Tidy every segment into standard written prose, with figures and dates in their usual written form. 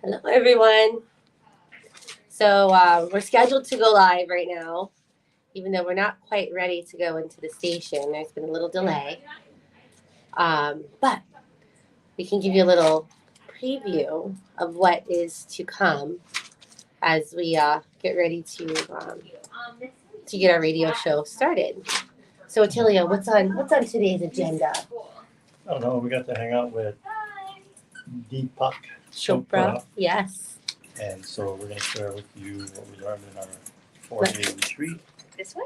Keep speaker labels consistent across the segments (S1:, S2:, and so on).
S1: Hello, everyone. So we're scheduled to go live right now, even though we're not quite ready to go into the station. There's been a little delay. But we can give you a little preview of what is to come as we get ready to get our radio show started. So, Attilio, what's on today's agenda?
S2: I don't know. We got to hang out with Deepak
S1: Chopra.
S2: Chopra.
S1: Yes.
S2: And so we're going to share with you what we learned in our 4-day retreat.
S3: This way?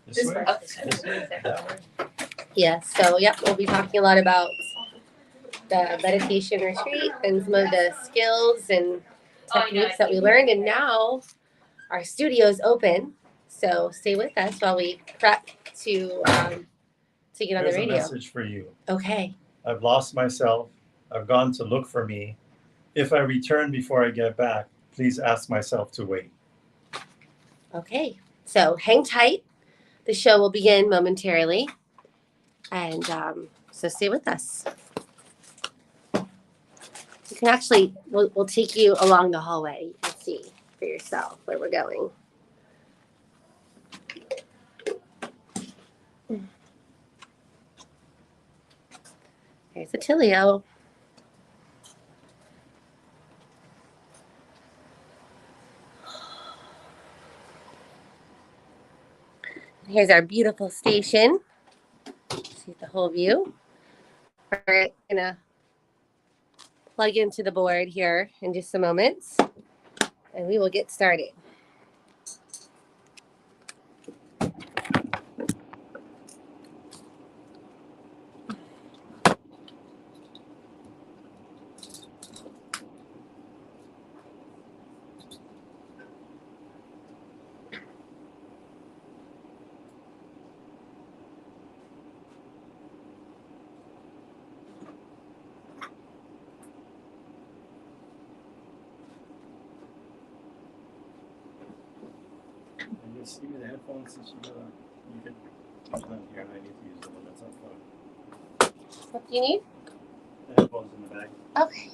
S2: This way?
S3: Oh,
S2: This way? That way?
S1: Yes. So, yep, we'll be talking a lot about the meditation retreat and some of the skills and techniques that we learned. And now our studio's open. So stay with us while we prep to get on
S2: Here's
S1: the radio.
S2: a message for you.
S1: Okay.
S2: I've lost myself. I've gone to look for me. If I return before I get back, please ask myself to wait.
S1: Okay. So hang tight. The show will begin momentarily. And so stay with us. You can actually, we'll take you along the hallway. You can see for yourself where we're going. There's Attilio. Here's our beautiful station. See the whole view. We're gonna plug into the board here in just a moment, and we will get started.
S2: And just give me the headphones since you can use them here, and I need to use the one that's unplugged.
S1: What do you need?
S2: The headphones in the bag.
S1: Okay.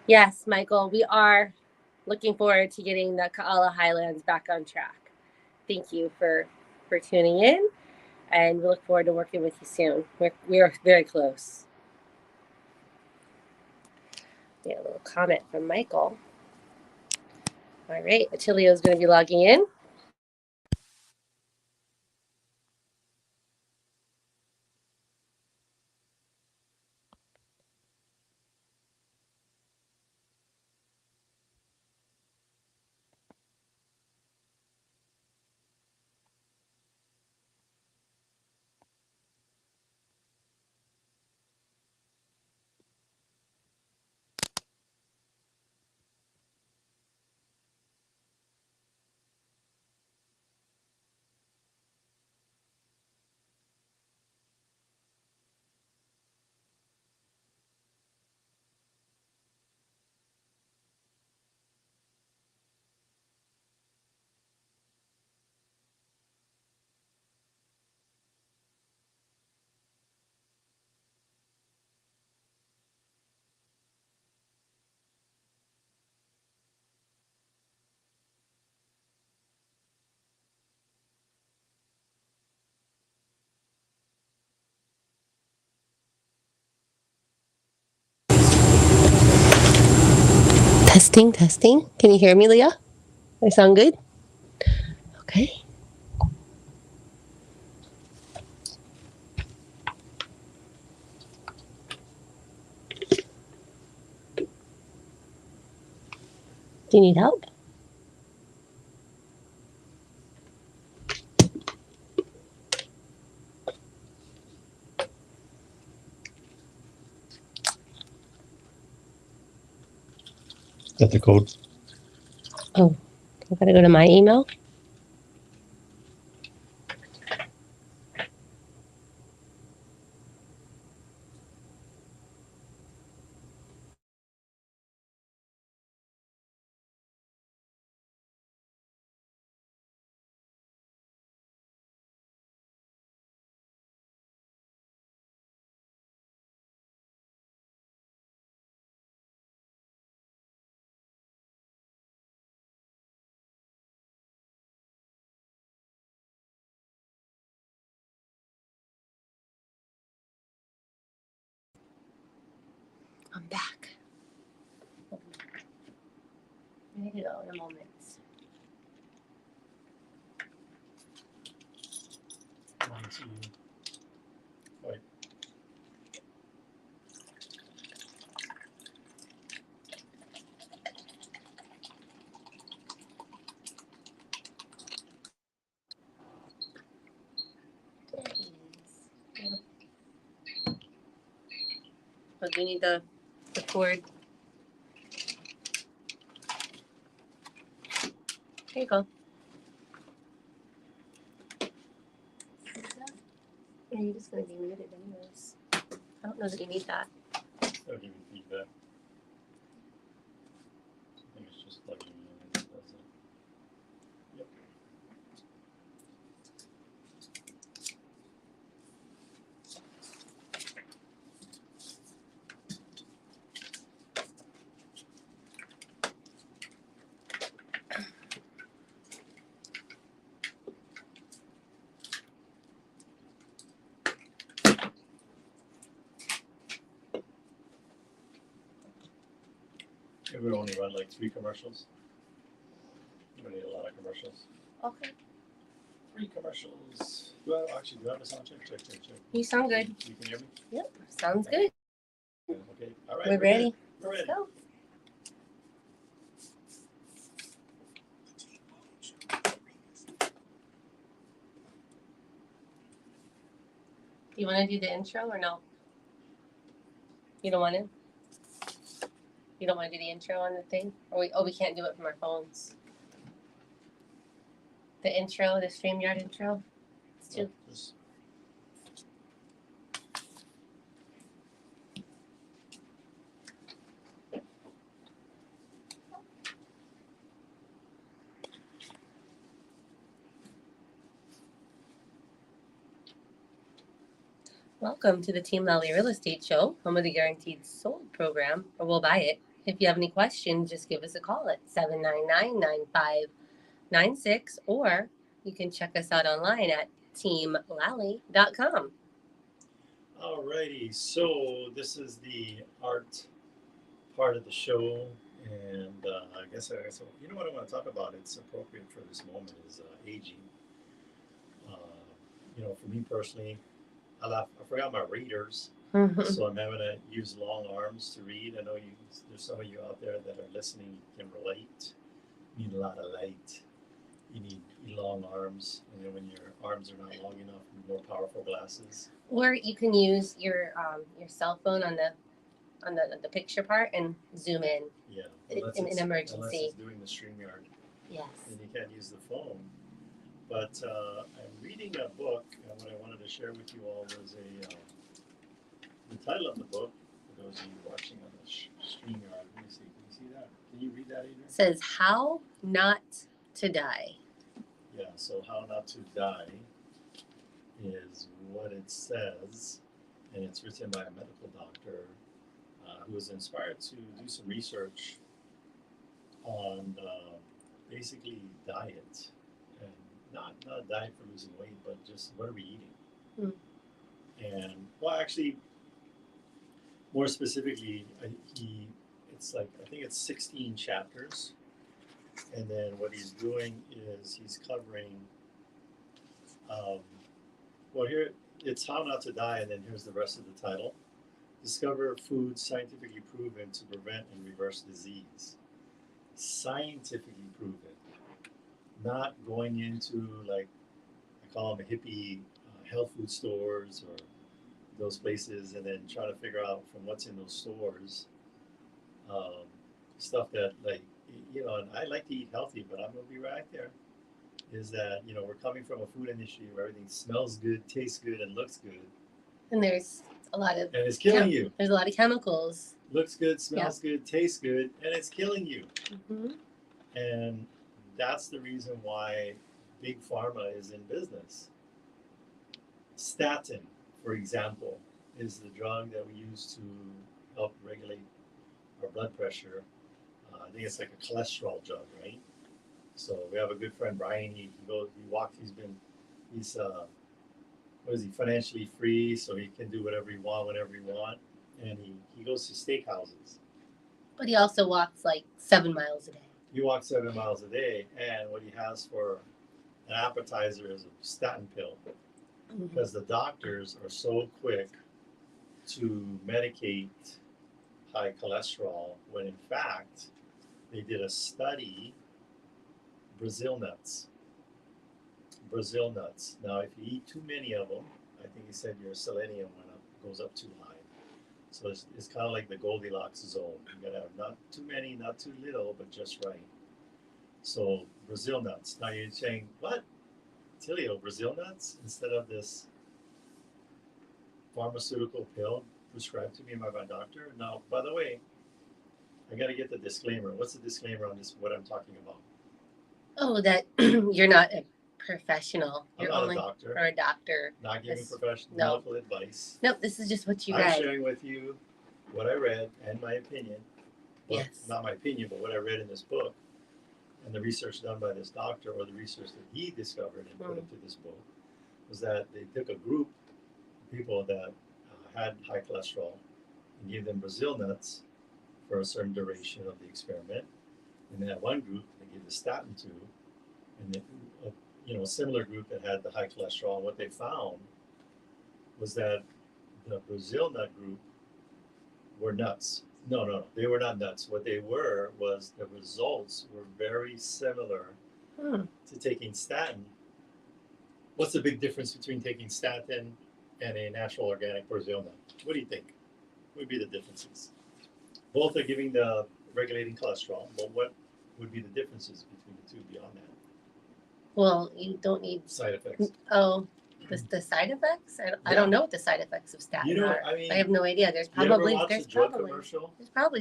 S1: Yes, Michael, we are looking forward to getting the Kaala Highlands back on track. Thank you for tuning in, and we look forward to working with you soon. We are very close. We had a little comment from Michael. All right, Attilio is going to be logging in. Testing, testing. Can you hear me, Leah? I sound good? Okay. Do you need help?
S2: Got the code?
S1: Oh, I gotta go to my email. I'm back. Ready to go in a moment.
S2: Wait.
S1: Oh, do you need the cord? Here you go. Yeah, you're just gonna be muted anyways. I don't know that you need that.
S2: I'll give you feedback. I think it's just plugging in and it does it. Yep. It would only run like 3 commercials. You don't need a lot of commercials.
S1: Okay.
S2: 3 commercials. Well, actually, do you have a sound check? Check.
S1: You sound good.
S2: You can hear me?
S1: Yep. Sounds good.
S2: Okay. All right.
S1: We're ready.
S2: We're ready.
S1: Let's go. Do you want to do the intro or no? You don't want to? You don't want to do the intro on the thing? Or we can't do it from our phones. The intro, the StreamYard intro. It's too.
S2: Just
S1: Welcome to the Team Lally Real Estate Show, home of the Guaranteed Sold program, or we'll buy it. If you have any questions, just give us a call at 799-9596, or you can check us out online at teamlally.com.
S2: alrighty. So this is the art part of the show, and I guess you know what I want to talk about. It's appropriate for this moment is aging. You know, for me personally, I forgot my readers, so I'm having to use long arms to read. I know there's some of you out there that are listening can relate. You need a lot of light. You need long arms, and then when your arms are not long enough, you need more powerful glasses.
S1: Or you can use your cell phone on the picture part and zoom in.
S2: Yeah,
S1: in an emergency.
S2: Unless it's doing the StreamYard.
S1: Yes.
S2: Then you can't use the phone. But I'm reading a book, and what I wanted to share with you all was the title of the book, for those of you watching on the StreamYard. Let me see. Can you see that? Can you read that, Adrian?
S1: It says, How Not to Die.
S2: Yeah, so How Not to Die is what it says, and it's written by a medical doctor who was inspired to do some research on basically diet, and not a diet for losing weight, but just what are we eating? And well, actually, more specifically, it's like I think it's 16 chapters, and then what he's doing is he's covering. Well, here it's How Not to Die, and then here's the rest of the title: Discover foods scientifically proven to prevent and reverse disease. Scientifically proven, not going into like I call them hippie health food stores or those places, and then trying to figure out from what's in those stores stuff that, like, you know, and I like to eat healthy, but I'm gonna be right there. Is that, you know, we're coming from a food industry where everything smells good, tastes good, and looks good,
S1: And there's a lot of
S2: and it's killing you.
S1: there's a lot of chemicals.
S2: Looks good, smells good, tastes good, and it's killing you.
S1: Hmm.
S2: And that's the reason why big pharma is in business. Statin, for example, is the drug that we use to help regulate our blood pressure. I think it's like a cholesterol drug, right? So we have a good friend, Brian. He walks. He's what is he, financially free, so he can do whatever he want whenever he want, and he goes to steakhouses.
S1: But he also walks like 7 miles a day.
S2: He walks 7 miles a day, and what he has for an appetizer is a statin pill, because the doctors are so quick to medicate high cholesterol when in fact they did a study. Brazil nuts. Now, if you eat too many of them, I think he said your selenium goes up too high. So it's kind of like the Goldilocks zone. You gotta have not too many, not too little, but just right. So Brazil nuts. Now you're saying, what? Attilio, Brazil nuts instead of this pharmaceutical pill prescribed to me by my doctor? Now, by the way, I got to get the disclaimer. What's the disclaimer on this? What I'm talking about?
S1: Oh, that you're not a professional.
S2: I'm
S1: You're
S2: not
S1: only
S2: a doctor.
S1: or a doctor.
S2: Not giving
S1: Yes.
S2: professional
S1: No.
S2: medical advice.
S1: Nope, this is just what you
S2: I'm
S1: read.
S2: sharing with you what I read and my opinion. Well,
S1: Yes.
S2: not my opinion, but what I read in this book and the research done by this doctor, or the research that he discovered and put into this book, was that they took a group of people that had high cholesterol and gave them Brazil nuts for a certain duration of the experiment. And then one group they gave the statin to, and then a similar group that had the high cholesterol. And what they found was that the Brazil nut group were nuts. No, they were not nuts. What they were was the results were very similar to taking statin. What's the big difference between taking statin and a natural organic Brazil nut? What do you think? What would be the differences? Both are giving the regulating cholesterol, but what would be the differences between the two beyond that?
S1: Well, you don't need
S2: Side effects.
S1: Oh, the side effects? I don't know what the side effects of statin are. I have no idea. There's probably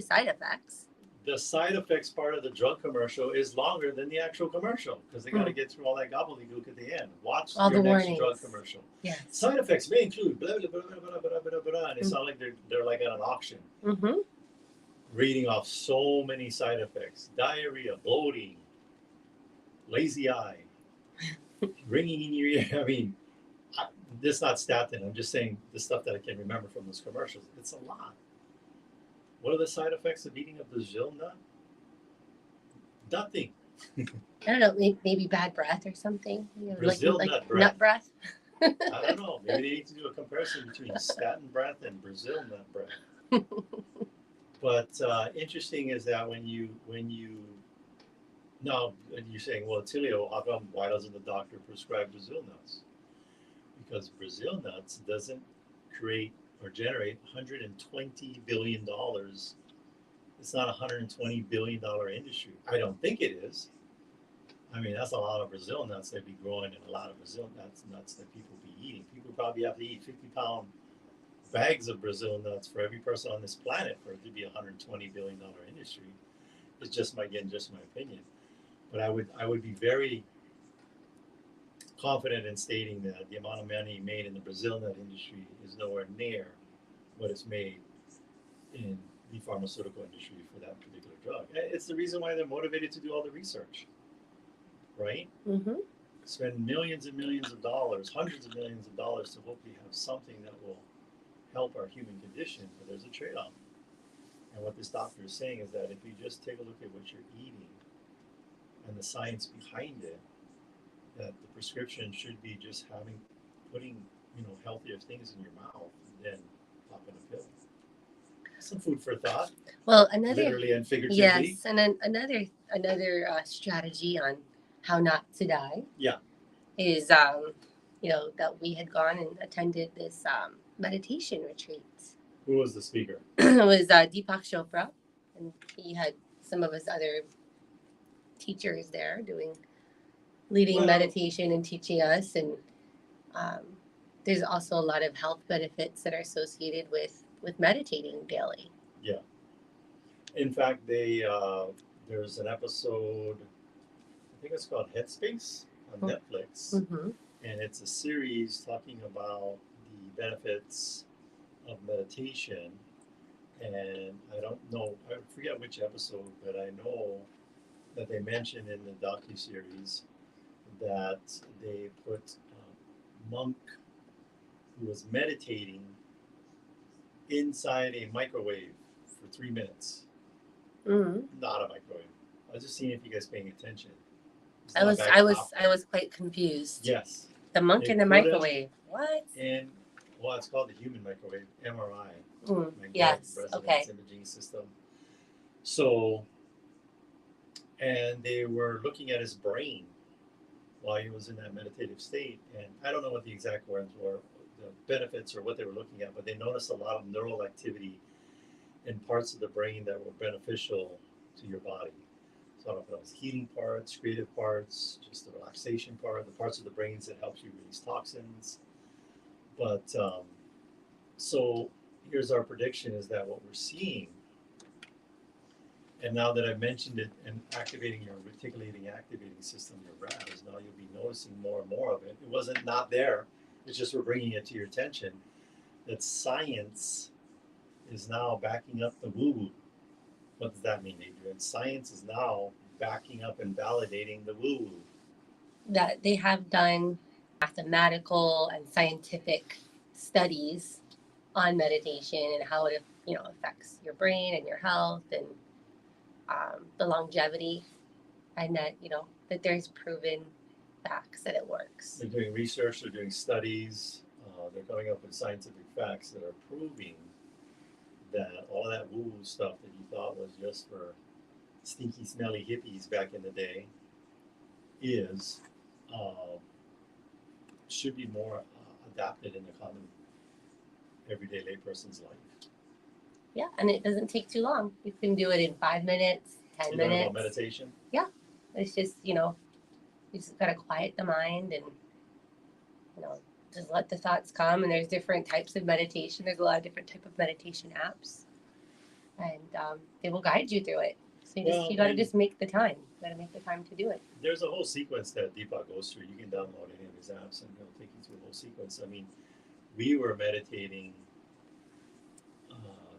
S1: side effects.
S2: The side effects part of the drug commercial is longer than the actual commercial because they got to get through all that gobbledygook at the end. Watch
S1: all
S2: your
S1: the
S2: next
S1: warnings.
S2: Drug commercial.
S1: Yes.
S2: Side effects may include blah blah blah blah blah blah blah blah, and it sounds like they're like at an auction, reading off so many side effects: diarrhea, bloating, lazy eye, ringing in your ear. I mean, this is not statin. I'm just saying the stuff that I can remember from those commercials. It's a lot. What are the side effects of eating a Brazil nut? Nothing.
S1: I don't know. Maybe bad breath or something.
S2: Brazil
S1: like
S2: nut breath.
S1: I
S2: don't know. Maybe they need to do a comparison between statin breath and Brazil nut breath. But interesting is that when you now you're saying, well, Attilio, why doesn't the doctor prescribe Brazil nuts? Because Brazil nuts doesn't create or generate $120 billion. It's not a $120 billion industry. I don't think it is. I mean, that's a lot of Brazil nuts they'd be growing, and a lot of Brazil nuts that people be eating. People probably have to eat 50-pound bags of Brazil nuts for every person on this planet for it to be a $120 billion industry. It's just my opinion. But I would be very confident in stating that the amount of money made in the Brazil nut industry is nowhere near what is made in the pharmaceutical industry for that particular drug. It's the reason why they're motivated to do all the research, right? Spend millions and millions of dollars, hundreds of millions of dollars to hopefully have something that will help our human condition, but there's a trade-off. And what this doctor is saying is that if you just take a look at what you're eating and the science behind it, that the prescription should be just putting healthier things in your mouth than popping a pill. Some food for thought.
S1: Well,
S2: literally and figuratively.
S1: Yes, and then another strategy on how not to die.
S2: Yeah.
S1: Is that we had gone and attended this meditation retreat.
S2: Who was the speaker?
S1: It was Deepak Chopra, and he had some of his other teachers there leading
S2: Well-
S1: meditation and teaching us. And there's also a lot of health benefits that are associated with meditating daily.
S2: In fact, there's an episode, I think it's called Headspace on Netflix,
S1: Mm-hmm.
S2: and it's a series talking about the benefits of meditation. And I don't know, I forget which episode, but I know that they mentioned in the docuseries that they put a monk who was meditating inside a microwave for 3 minutes.
S1: Mm-hmm.
S2: Not a microwave. I was just seeing if you guys paying attention. It's
S1: I
S2: not
S1: was
S2: back
S1: I was
S2: top.
S1: I was quite confused.
S2: Yes.
S1: The monk
S2: They
S1: in the
S2: put him
S1: microwave. What?
S2: And well, it's called the Human Microwave Mri. Magnetic
S1: Yes.
S2: Resonance
S1: Okay.
S2: Imaging System. So, and they were looking at his brain while he was in that meditative state, and I don't know what the exact words were, the benefits or what they were looking at, but they noticed a lot of neural activity in parts of the brain that were beneficial to your body. So I don't know if it was healing parts, creative parts, just the relaxation part, the parts of the brains that helps you release toxins. But so here's our prediction: is that what we're seeing, and now that I mentioned it, and activating your reticulating activating system, your RAS, now you'll be noticing more and more of it. It wasn't not there; it's just we're bringing it to your attention. That science is now backing up the woo-woo. What does that mean, Adrian? Science is now backing up and validating the woo-woo.
S1: That they have done mathematical and scientific studies on meditation and how it affects your brain and your health and the longevity, and that there's proven facts that it works.
S2: They're doing research, they're doing studies, they're coming up with scientific facts that are proving that all that woo-woo stuff that you thought was just for stinky, smelly hippies back in the day should be more adapted in the common everyday layperson's life.
S1: Yeah, and it doesn't take too long. You can do it in 5 minutes, 10
S2: You know
S1: minutes.
S2: about meditation?
S1: It's just, you just got to quiet the mind and, just let the thoughts come. And there's different types of meditation. There's a lot of different type of meditation apps. And they will guide you through it. So you got to just make the time. You got to make the time to do it.
S2: There's a whole sequence that Deepak goes through. You can download any of his apps and he'll take you through the whole sequence. I mean, we were meditating,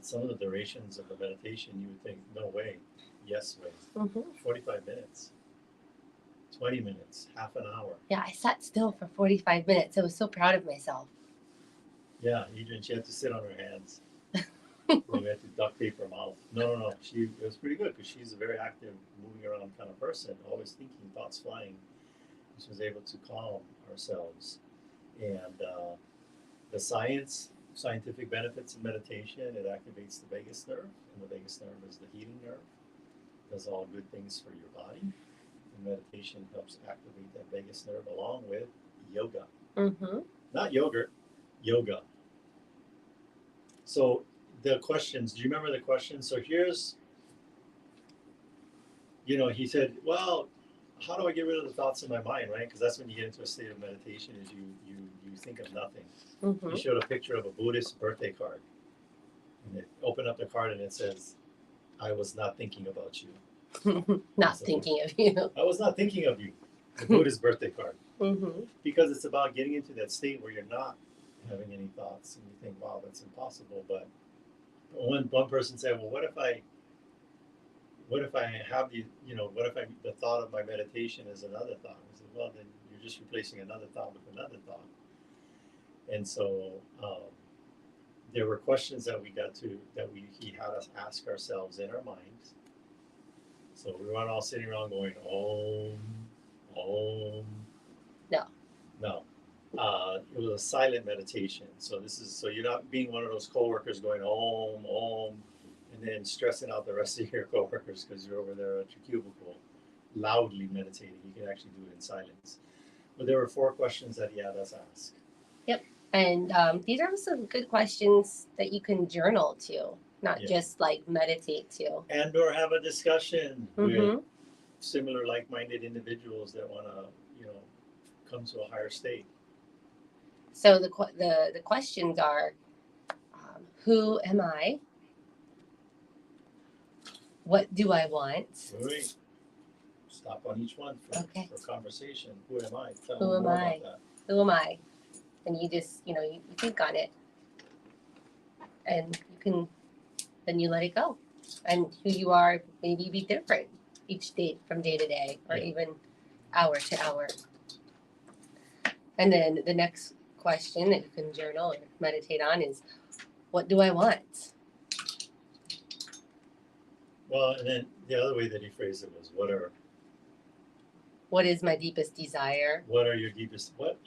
S2: some of the durations of the meditation, you would think, no way, yes way.
S1: Mm-hmm.
S2: 45 minutes, 20 minutes, half an hour.
S1: Yeah, I sat still for 45 minutes. I was so proud of myself.
S2: Yeah, Adrian, she had to sit on her hands. We had to duct tape her mouth. No. It was pretty good because she's a very active, moving around kind of person, always thinking, thoughts flying. She was able to calm ourselves. And the scientific benefits of meditation, it activates the vagus nerve, and the vagus nerve is the healing nerve. It does all good things for your body. And meditation helps activate that vagus nerve along with yoga.
S1: Mm-hmm.
S2: Not yogurt, yoga. So the questions, do you remember the questions? So here's, he said, well, how do I get rid of the thoughts in my mind, right? Because that's when you get into a state of meditation, is you think of nothing.
S1: Mm-hmm.
S2: He showed a picture of a Buddhist birthday card. And they open up the card and it says, I was not thinking about you.
S1: Not thinking of you.
S2: I was not thinking of you. The Buddhist birthday card.
S1: Mm-hmm.
S2: Because it's about getting into that state where you're not having any thoughts and you think, wow, that's impossible. But one person said, well, what if I have the thought of my meditation is another thought? I said, well, then you're just replacing another thought with another thought. And so there were questions that he had us ask ourselves in our minds. So we weren't all sitting around going, Om. No. It was a silent meditation. So you're not being one of those coworkers going Om, and then stressing out the rest of your coworkers because you're over there at your cubicle, loudly meditating. You can actually do it in silence. But there were 4 questions that he had us ask.
S1: Yep. And these are some good questions that you can journal to. not just like meditate too.
S2: And or have a discussion with
S1: Mm-hmm.
S2: similar like-minded individuals that want to, come to a higher state.
S1: So the questions are, who am I? What do I want?
S2: Wait. Stop on each one for conversation. Who am I? Tell
S1: Who
S2: me
S1: am
S2: more
S1: I?
S2: about that.
S1: Who am I? And you just, you think on it, and then you let it go. And who you are maybe be different each day from day to day, or even hour to hour. And then the next question that you can journal or meditate on is, what do I want?
S2: Well, and then the other way that he phrased it was,
S1: what is my deepest desire?
S2: What are your deepest? What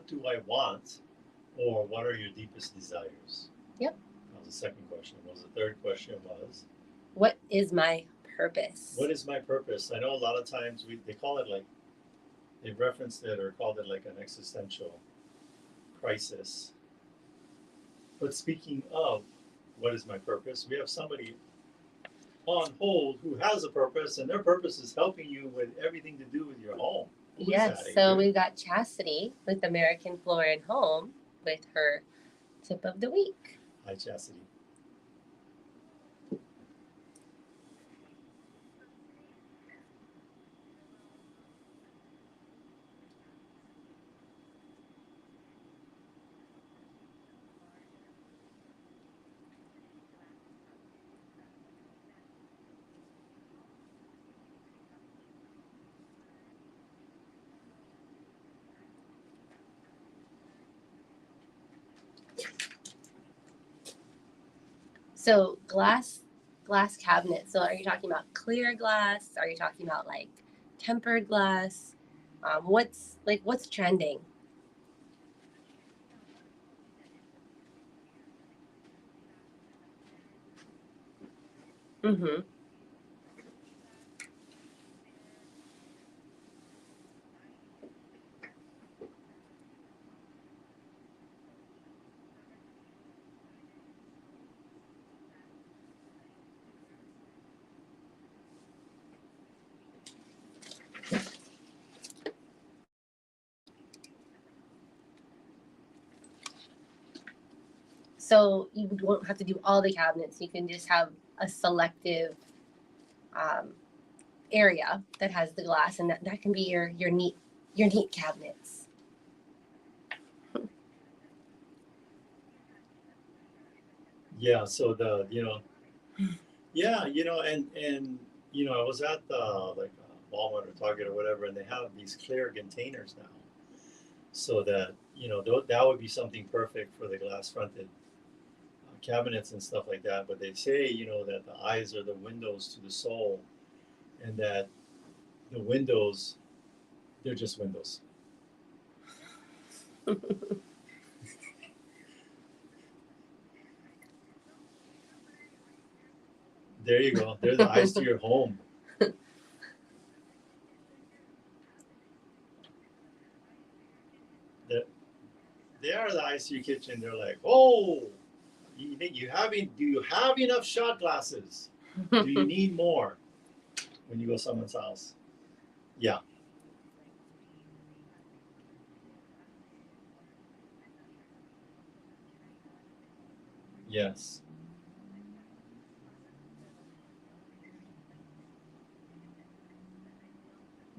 S2: do I want, or what are your deepest desires?
S1: Yep.
S2: That was the second question. What was the third question? Was
S1: what is my purpose?
S2: What is my purpose? I know a lot of times they call it like, they've referenced it or called it like an existential crisis. But speaking of what is my purpose, we have somebody on hold who has a purpose, and their purpose is helping you with everything to do with your home.
S1: Yes, so we've got Chastity with American Floor and Home with her tip of the week.
S2: Hi, Chastity.
S1: So glass cabinets. So are you talking about clear glass? Are you talking about like tempered glass? What's trending? Mm-hmm. So you won't have to do all the cabinets. You can just have a selective area that has the glass, and that can be your neat cabinets.
S2: Yeah. So and I was at like Walmart or Target or whatever, and they have these clear containers now, so that that would be something perfect for the glass fronted cabinets and stuff like that. But they say that the eyes are the windows to the soul, and that the windows, they're just windows. There you go. They're the eyes to your home. They are the eyes to your kitchen. They're like, oh, do you have enough shot glasses? Do you need more when you go to someone's house? Yeah. Yes.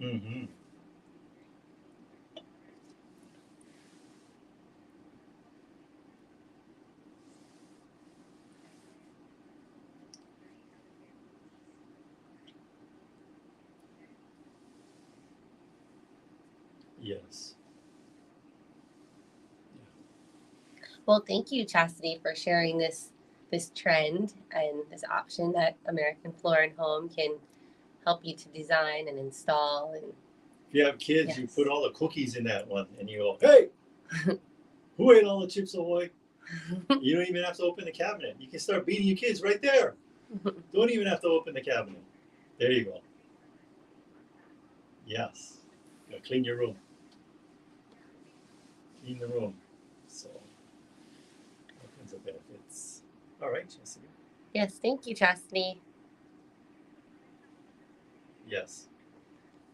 S2: Mm-hmm. Yes.
S1: Well, thank you, Chastity, for sharing this trend and this option that American Floor and Home can help you to design and install. And
S2: If you have kids,
S1: yes.
S2: You put all the cookies in that one, and you go, hey, who ate all the Chips Ahoy? You don't even have to open the cabinet. You can start beating your kids right there. Don't even have to open the cabinet. There you go. Yes. Clean your room. Clean the room. So, all kinds of benefits. All right, Jessica.
S1: Yes, thank you, Chastity.
S2: Yes.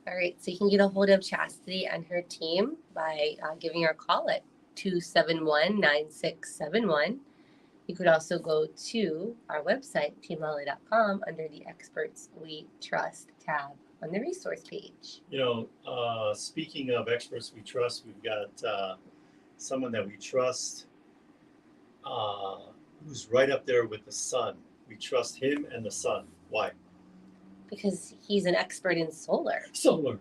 S1: All right, so you can get a hold of Chastity and her team by giving her a call at 271-9671. You could also go to our website, teamlally.com, under the Experts We Trust tab on the resource page.
S2: Speaking of experts we trust, we've got someone that we trust who's right up there with the sun. We trust him and the sun. Why?
S1: Because he's an expert in solar
S2: Solar.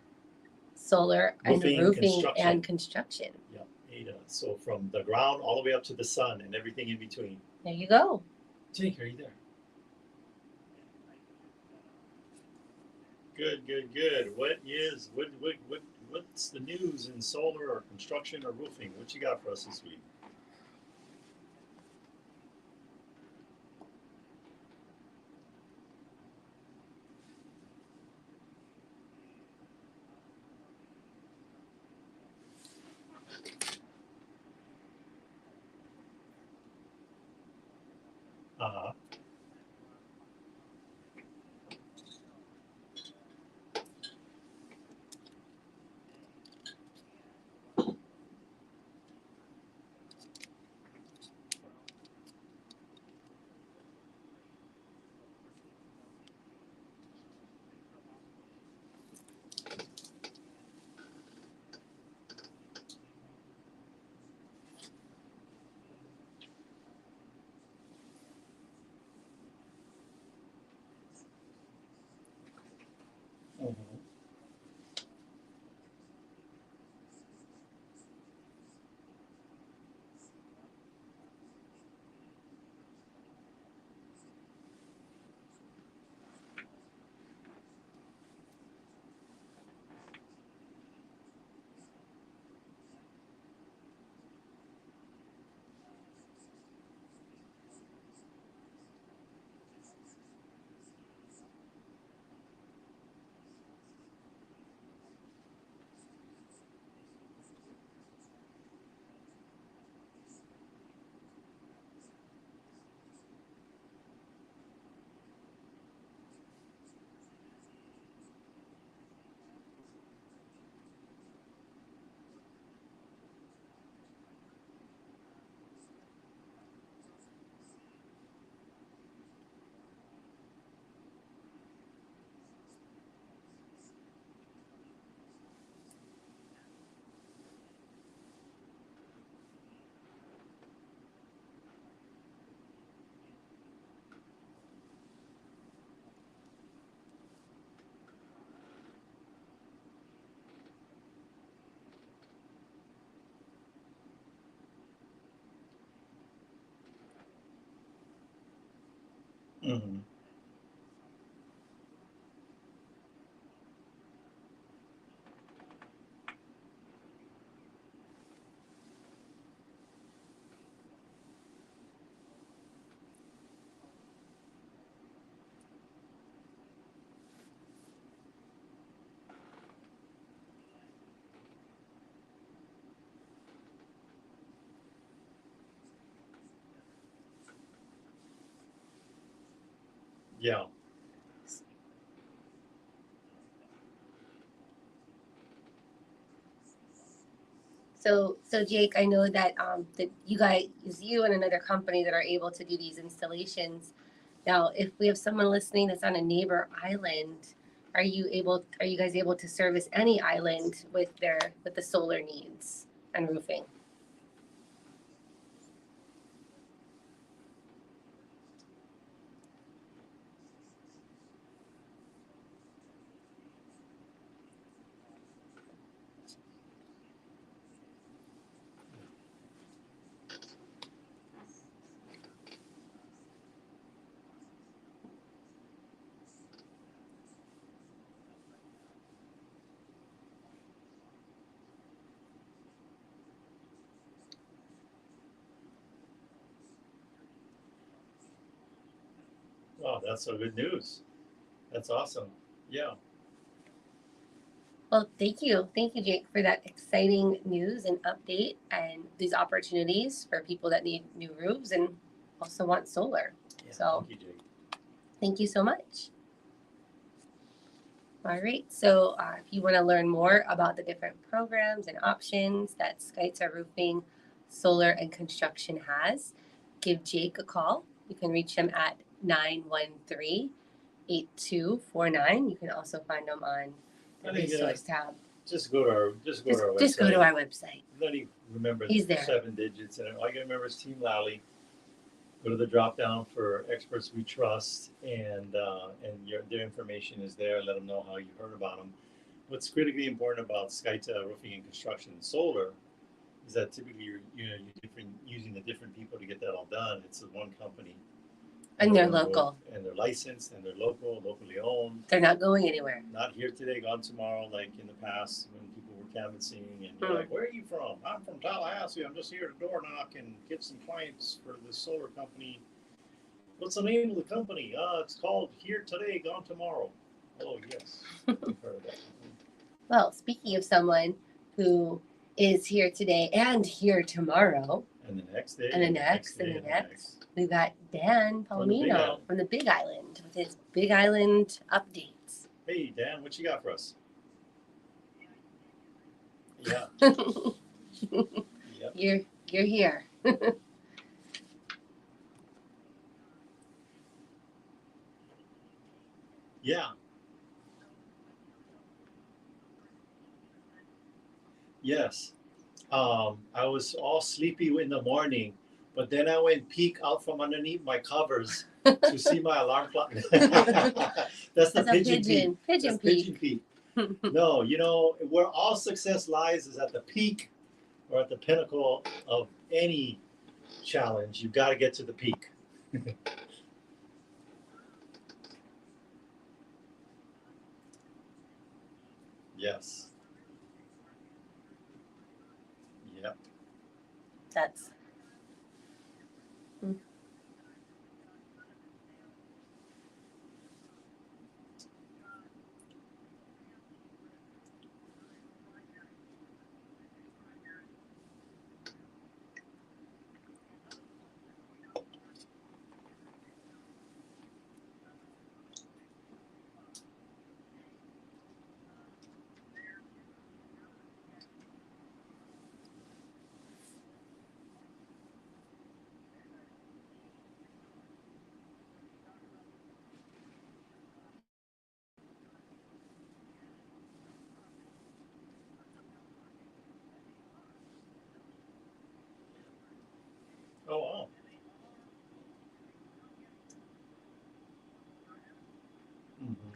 S1: and roofing
S2: Construction.
S1: and construction.
S2: Yeah, Ada. So from the ground all the way up to the sun and everything in between.
S1: There you go.
S2: Jake, are you there? Good. What's the news in solar or construction or roofing? What you got for us this week? Uh-huh. Mm-hmm. Mm-hmm. Yeah.
S1: So Jake, I know that you guys, you and another company that are able to do these installations. Now, if we have someone listening that's on a neighbor island, are you guys able to service any island with the solar needs and roofing?
S2: Wow, that's so good news. That's awesome. Yeah.
S1: Well, thank you, Jake, for that exciting news and update and these opportunities for people that need new roofs and also want solar.
S2: Yeah.
S1: So
S2: Thank you, Jake.
S1: Thank you so much. All right, so if you want to learn more about the different programs and options that Skytza Roofing, Solar, and Construction has, give Jake a call. You can reach him at 913-8249. You can also find him on the resource tab.
S2: Just go to our website.
S1: Just go to our website.
S2: Let me remember
S1: He's there.
S2: 7 digits, and all you gotta remember is Team Lally. Go to the drop down for experts we trust, and their information is there. Let them know how you heard about them. What's critically important about Skytza Roofing and Construction and Solar is that typically you're using the different people to get that all done. It's one company.
S1: And they're local.
S2: And they're licensed, and they're locally owned.
S1: They're not going anywhere.
S2: Not here today, gone tomorrow, like in the past when people were canvassing, and you're like, where are you from? I'm from Tallahassee. I'm just here to door knock and get some clients for this solar company. What's the name of the company? It's called Here Today, Gone Tomorrow. Oh, yes. I've heard of that.
S1: Well, speaking of someone who is here today and here tomorrow,
S2: and the next day,
S1: and the next, we've got Dan Palomino from the Big Island with his Big Island updates.
S2: Hey, Dan, what you got for us? Yeah. Yep.
S1: You're here.
S2: Yeah. Yes. I was all sleepy in the morning, but then I went peek out from underneath my covers to see my alarm clock. That's the pigeon peak.
S1: Pigeon peak.
S2: No, where all success lies is at the peak or at the pinnacle of any challenge. You've got to get to the peak. Yes. Yep.
S1: That's.
S2: Oh, wow. Mm-hmm.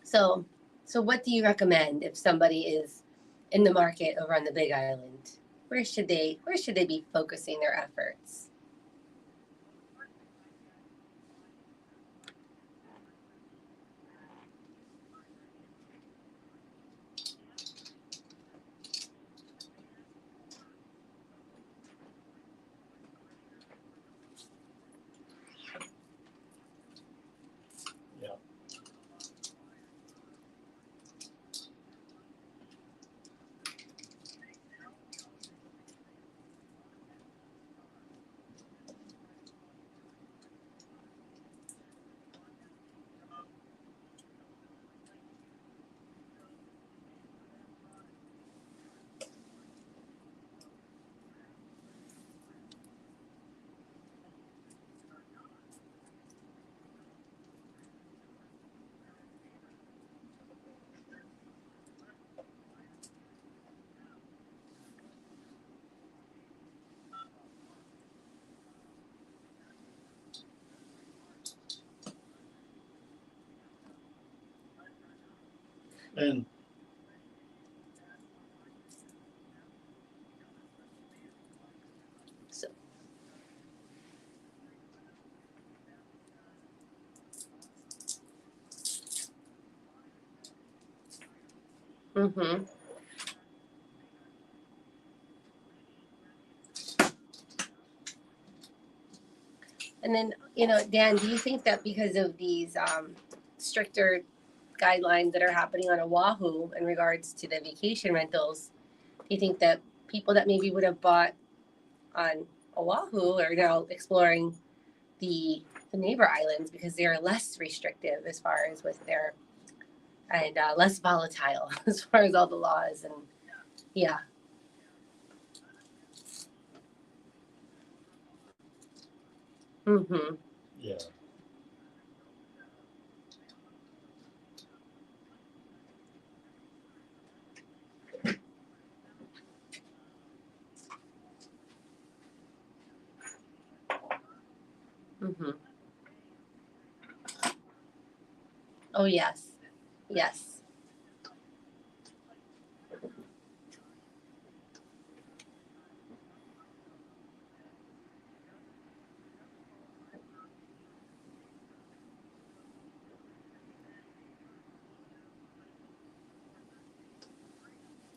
S1: So what do you recommend if somebody is in the market over on the Big Island? Where should they be focusing their efforts?
S2: Yeah. And
S1: So, mm-hmm. And then, Dan, do you think that because of these stricter guidelines that are happening on Oahu in regards to the vacation rentals, do you think that people that maybe would have bought on Oahu are now exploring the neighbor islands because they are less restrictive as far as with their and less volatile as far as all the laws and yeah. Mm-hmm.
S2: Yeah.
S1: Mm-hmm. Oh yes. Yes.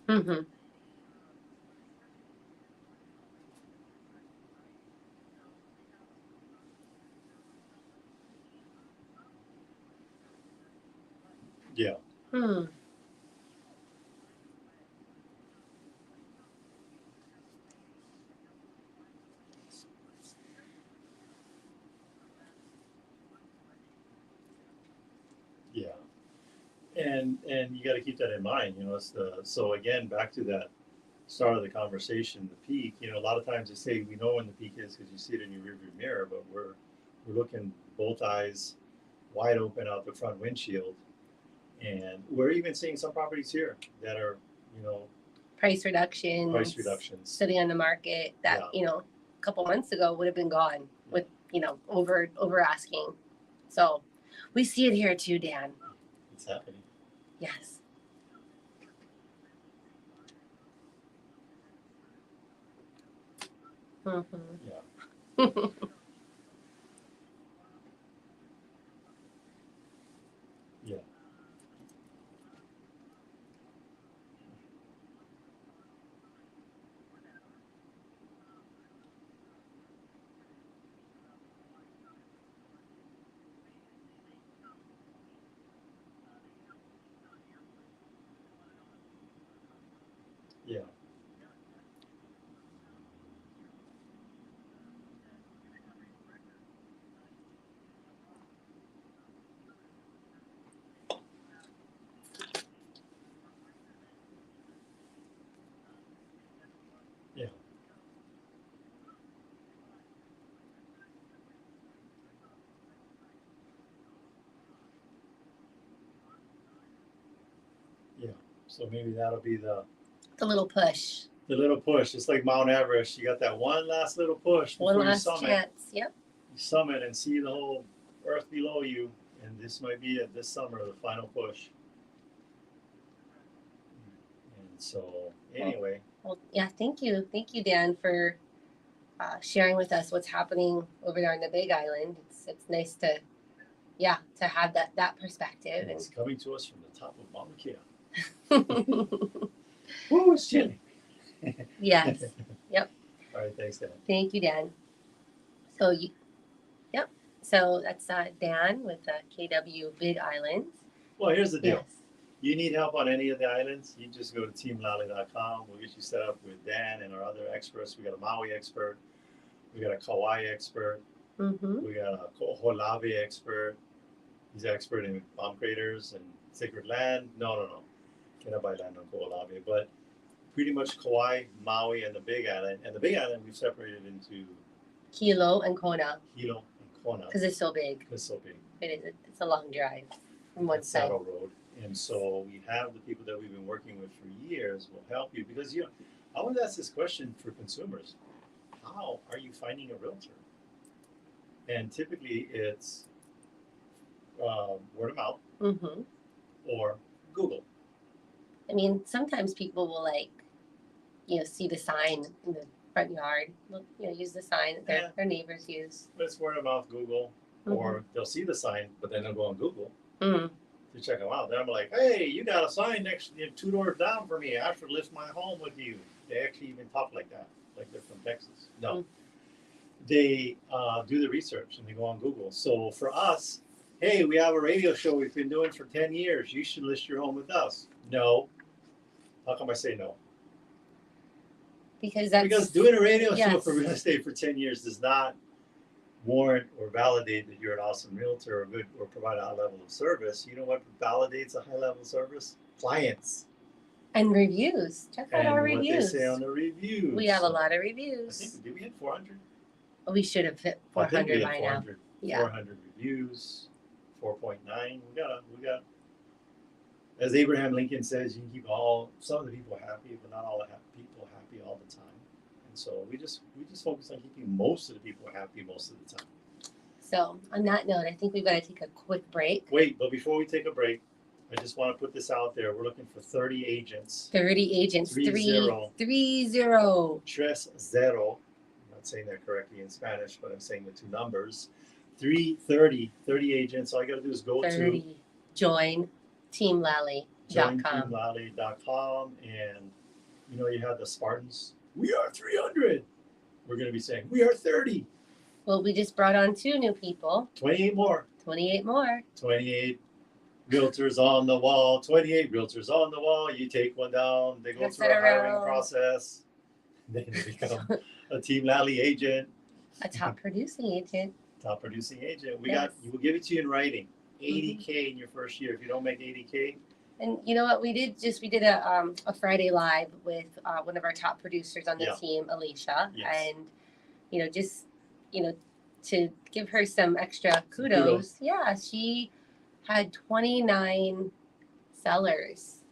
S1: Mm-hmm.
S2: Yeah.
S1: Hmm.
S2: Yeah. And you got to keep that in mind. You know, it's the so again back to that start of the conversation, the peak. You know, a lot of times they say we know when the peak is because you see it in your rearview mirror, but we're looking both eyes wide open out the front windshield, and we're even seeing some properties here that are, you know,
S1: Price reductions. Sitting on the market that
S2: Yeah.
S1: a couple months ago would have been gone with over asking. So we see it here too, Dan.
S2: It's happening.
S1: Yes. Mm-hmm.
S2: Yeah. Yeah. Yeah. Yeah. Yeah. So maybe that'll be
S1: The little push.
S2: the little push. It's like Mount Everest. You got that one last little push before
S1: One
S2: you
S1: last
S2: summit.
S1: chance. Yep.
S2: You summit and see the whole earth below you. And this might be it this summer, the final push. And so, anyway,
S1: Well, yeah. Thank you, Dan, for sharing with us what's happening over there on the Big Island. It's nice to have that perspective.
S2: it's coming to us from the top of Mauna Kea.
S1: And
S2: Woo, it's chilly.
S1: yes. Yep.
S2: All right, thanks, Dan.
S1: Thank you, Dan. So yep. So that's Dan with KW Big Islands.
S2: Well, here's the deal.
S1: Yes.
S2: You need help on any of the islands, you just go to teamlally.com. We'll get you set up with Dan and our other experts. We got a Maui expert, we got a Kauai expert,
S1: Mm-hmm.
S2: we got a Koholave expert. He's an expert in bomb craters and sacred land. No. Cannot buy land on Koholave, but pretty much Kauai, Maui, and the Big Island. And the Big Island we've separated into
S1: Hilo and Kona
S2: Hilo and Kona.
S1: because it's so big.
S2: It's so big.
S1: It is. It's a long drive from one
S2: It's
S1: side.
S2: Saddle Road. And so we have the people that we've been working with for years will help you because I always ask this question for consumers: how are you finding a realtor? And typically it's word of mouth
S1: Mm-hmm.
S2: or Google.
S1: I mean, sometimes people will see the sign in the front yard. Use the sign that their neighbors use.
S2: But it's word of mouth, Google, or they'll see the sign, but then they'll go on Google
S1: Mm-hmm.
S2: to check them out. Then I'm like, hey, you got a sign next 2 doors down for me. I should list my home with you. They actually even talk like that, like they're from Texas. No. They do the research and they go on Google. So for us, hey, we have a radio show we've been doing for 10 years. You should list your home with us. No. How come I say no?
S1: Because
S2: doing a radio show
S1: yes.
S2: for real estate for 10 years does not warrant or validate that you're an awesome realtor or provide a high level of service. You know what validates a high level of service? Clients.
S1: And reviews. Check out our
S2: And what they
S1: reviews.
S2: say on the reviews.
S1: We have a lot of
S2: I
S1: reviews.
S2: think, did we hit 400?
S1: We should have hit 400 by now. Yeah.
S2: 400 reviews, 4.9. We got. As Abraham Lincoln says, you can keep some of the people happy, but not all the people happy all the time. And so we just focus on keeping most of the people happy most of the time.
S1: So on that note, I think we've got to take a quick break.
S2: Wait, but before we take a break, I just want to put this out there. We're looking for 30 agents.
S1: 30 agents.
S2: 30.
S1: 30.
S2: Tres zero. I'm not saying that correctly in Spanish, but I'm saying the two numbers. 30 agents. All you got to do is go
S1: 30.
S2: to
S1: Join teamlally.com.
S2: teamlally.com, and you have the Spartans. We are 300. We're going to be saying we are 30.
S1: Well, we just brought on 2 new people.
S2: 28 more.
S1: 28 more.
S2: 28 realtors on the wall. 28 realtors on the wall. You take one down. They go through a hiring process. Then they become a Team Lally agent.
S1: A top producing agent.
S2: Top producing agent. We will give it to you in writing. 80K in your first year. If you don't make 80K.
S1: And you know what we did? We did a Friday live with one of our top producers on the team, Alicia,
S2: Yes.
S1: and to give her some extra kudos. Yeah, she had 29 sellers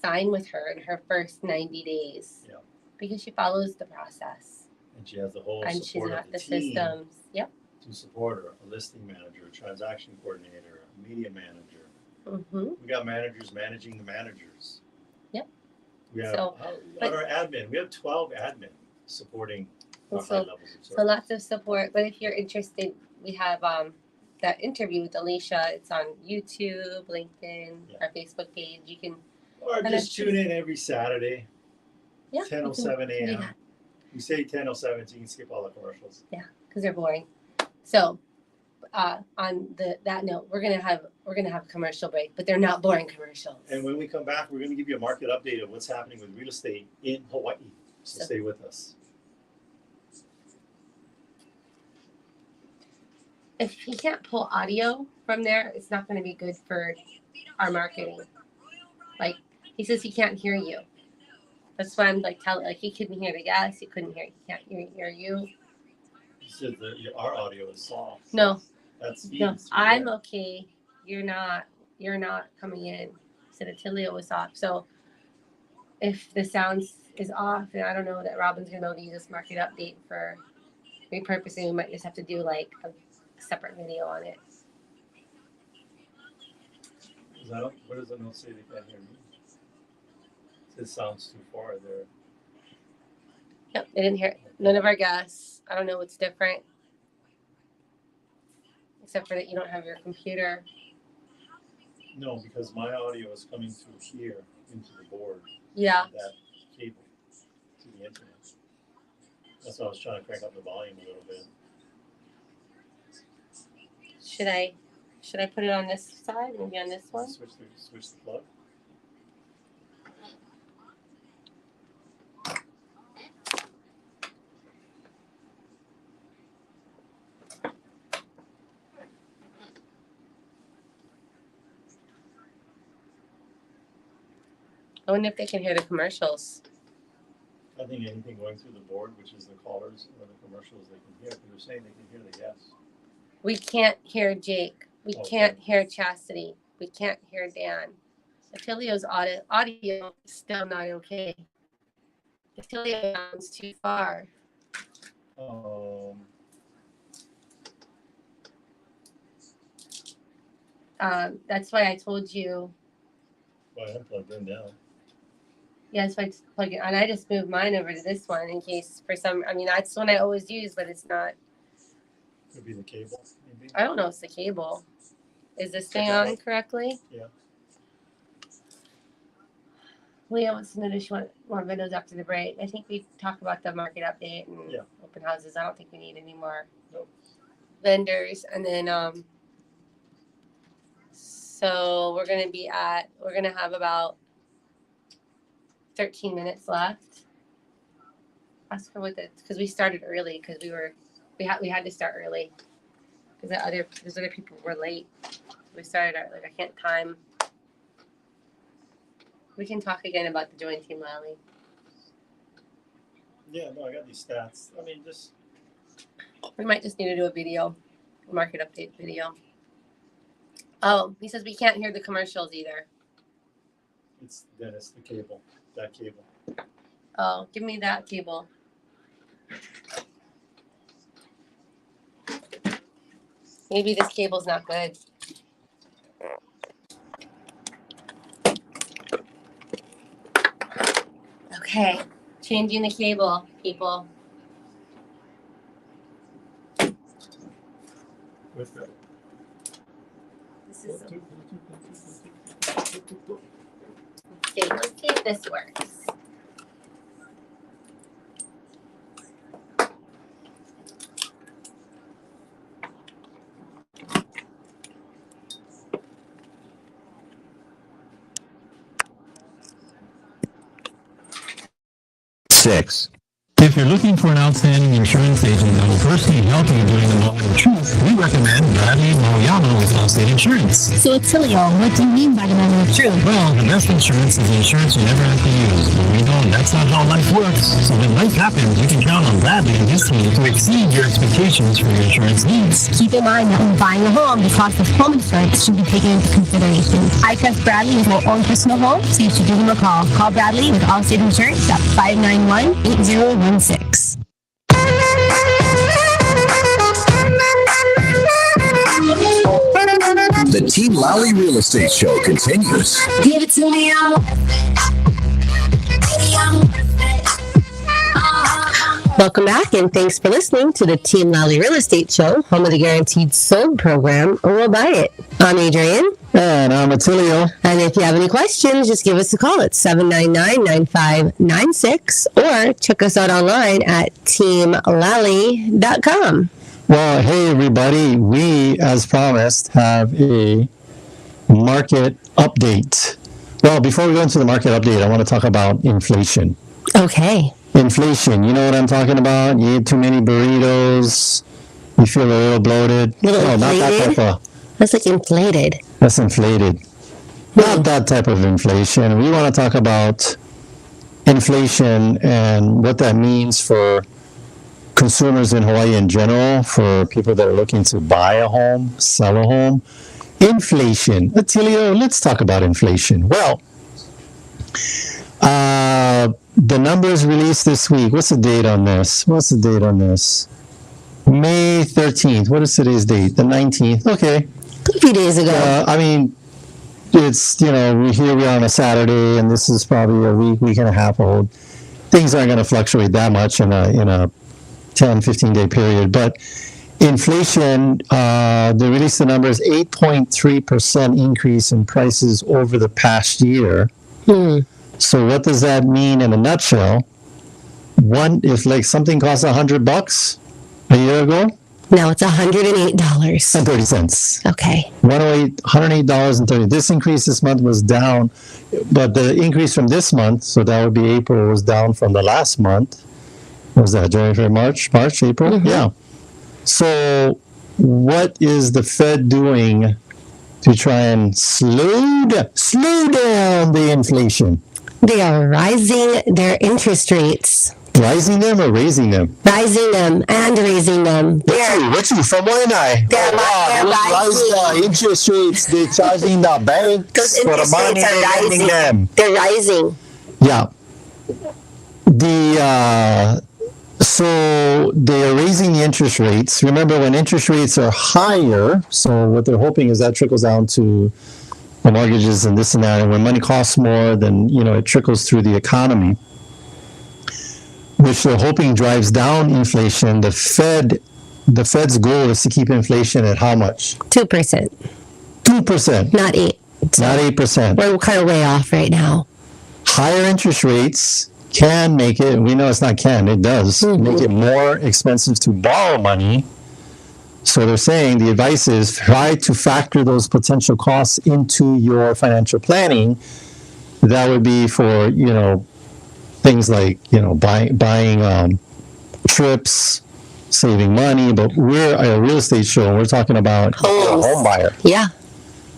S1: sign with her in her first 90 days.
S2: Yeah.
S1: Because she follows the process.
S2: And she has the whole
S1: and
S2: support
S1: she's got
S2: of the
S1: the
S2: team
S1: systems. Yep.
S2: to support her. A listing manager, a transaction coordinator, a media manager.
S1: Mm-hmm.
S2: We got managers managing the managers.
S1: Yep.
S2: We have on our admin. We have 12 admin supporting our high levels of service.
S1: So lots of support. But if you're interested, we have that interview with Alicia. It's on YouTube, LinkedIn, our Facebook page. You can
S2: or just tune in every Saturday. 10:07 a.m.
S1: Yeah.
S2: We say 10:07 so you can skip all the commercials.
S1: Yeah, because they're boring. So on that note, we're gonna have a commercial break, but they're not boring commercials.
S2: And when we come back, we're going to give you a market update of what's happening with real estate in Hawaii. So stay with us.
S1: If he can't pull audio from there, it's not going to be good for our marketing. Like he says, he can't hear you. That's why I'm he couldn't hear the guest. He can't hear you.
S2: He said that our audio is soft.
S1: No.
S2: No,
S1: I'm okay. You're not coming in. Said Attilio was off. So if the sound is off, then I don't know that Robin's gonna be able to use this market update for repurposing. We might just have to do like a separate video on it.
S2: What does the note say? They can't hear me. It sounds too far there.
S1: Yep, they didn't hear it. None of our guests. I don't know what's different. Except for that you don't have your computer.
S2: No, because my audio is coming through here into the board.
S1: Yeah.
S2: That cable to the internet. That's why I was trying to crank up the volume a little bit.
S1: Should I put it on this side? Maybe on this one?
S2: Switch the plug.
S1: I wonder if they can hear the commercials.
S2: I think anything going through the board, which is the callers or the commercials, they can hear. Because they're saying they can hear the guests.
S1: We can't hear Jake. We can't hear Chastity. We can't hear Dan. Attilio's audio is still not okay. Attilio sounds too far. That's why I told you.
S2: Well, I plugged in now.
S1: Yeah, that's why I plug it. And I just moved mine over to this one in case for some. I mean, that's the one I always use, but it's not.
S2: Could be the cable, maybe.
S1: I don't know. It's the cable. Is this thing on correctly?
S2: Yeah.
S1: Leah wants to know if she want more videos after the break. I think we talked about the market update and open houses. I don't think we need any more vendors. And then So we're gonna have about 13 minutes left. Ask her because we started early because we had to start early because there's other people were late. We started at I can't time. We can talk again about the joint team, Lally.
S2: Yeah, no, I got these stats. I mean, just
S1: We might just need to do a market update video. Oh, he says we can't hear the commercials either.
S2: it's the cable, that cable.
S1: Oh, give me that cable. Maybe this cable's not good. Okay, changing the cable, people.
S2: With the
S1: Let's see if this works.
S3: If you're looking for an outstanding insurance agent that will personally help you during the moment of truth, we recommend Bradley Moyano with Allstate Insurance.
S4: So Attilio, what do you mean by the moment of truth?
S3: Well, the best insurance is the insurance you never have to use. But we know that's not how life works. So when life happens, you can count on Bradley and his team to exceed your expectations for your insurance needs.
S4: Keep in mind that when buying a home, the cost of home insurance should be taken into consideration. I trust Bradley with my own personal home, so you should give him a call. Call Bradley with Allstate Insurance at 591-8016.
S5: The Team Lally Real Estate Show continues.
S4: Give it to me,
S1: Welcome back, and thanks for listening to the Team Lally Real Estate Show, home of the Guaranteed Sold program, or we'll buy it. I'm Adrienne.
S3: And I'm Attilio.
S1: And if you have any questions, just give us a call at 799-9596 or check us out online at teamlally.com.
S3: Well, hey, everybody. We, as promised, have a market update. Well, before we go into the market update, I want to talk about inflation.
S1: Okay.
S3: Inflation, you know what I'm talking about? You eat too many burritos, you feel a little bloated.
S1: Little
S3: not that type of.
S1: That's like inflated.
S3: That's inflated. Not that type of inflation. We want to talk about inflation and what that means for consumers in Hawaii in general, for people that are looking to buy a home, sell a home. Inflation. Attilio, let's talk about inflation. Well, the numbers released this week. What's the date on this? May 13th. What is today's date? The 19th. Okay.
S1: A few days ago.
S3: I mean, it's, here we are on a Saturday, and this is probably a week and a half old. Things aren't going to fluctuate that much in a 10, 15-day period. But inflation, they released the numbers, 8.3% increase in prices over the past year. So what does that mean in a nutshell? If like something cost $100 a year ago,
S1: Now it's $108.30. Okay.
S3: $108.30. This increase this month was down, but the increase from this month, so that would be April, was down from the last month. What was that, January, February, March, April? Mm-hmm. Yeah. So what is the Fed doing to try and slow down the inflation?
S1: They are rising their interest rates.
S3: Rising them or raising them?
S1: Rising them and raising them.
S3: What's you from when I?
S1: They're
S3: rise the interest rates. They're charging the banks for the money they're lending them.
S1: They're rising.
S3: Yeah. So they're raising the interest rates. Remember, when interest rates are higher, so what they're hoping is that trickles down to the mortgages and this and that. And when money costs more, then it trickles through the economy, which they're hoping drives down inflation. The Fed's goal is to keep inflation at how much?
S1: 2%.
S3: 2%.
S1: Not 8.
S3: Not 8%.
S1: We're kind of way off right now.
S3: Higher interest rates can make it, we know it's not can, it does, make it more expensive to borrow money. So they're saying the advice is try to factor those potential costs into your financial planning. That would be for, things like, buying trips, saving money. But we're a real estate show, and we're talking about a home buyer.
S1: Yeah.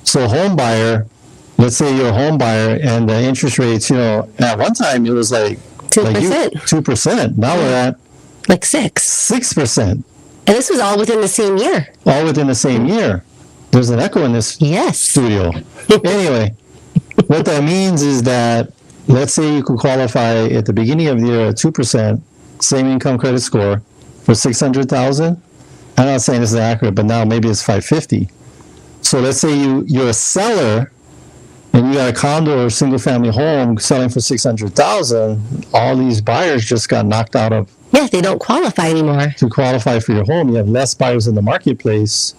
S3: So home buyer, let's say you're a home buyer and the interest rates, at one time it was like
S1: 2%.
S3: 2%. Now we're at
S1: Like 6%.
S3: And
S1: this was all within the same year.
S3: all within the same year. There's an echo in this
S1: Yes.
S3: studio. Anyway, what that means is that, let's say you could qualify at the beginning of the year at 2%, same income credit score for $600,000. I'm not saying this is accurate, but now maybe it's $550,000. So let's say you're a seller and you got a condo or single family home selling for $600,000. All these buyers just got knocked out of.
S1: Yeah, they don't qualify anymore.
S3: To qualify for your home, you have less buyers in the marketplace.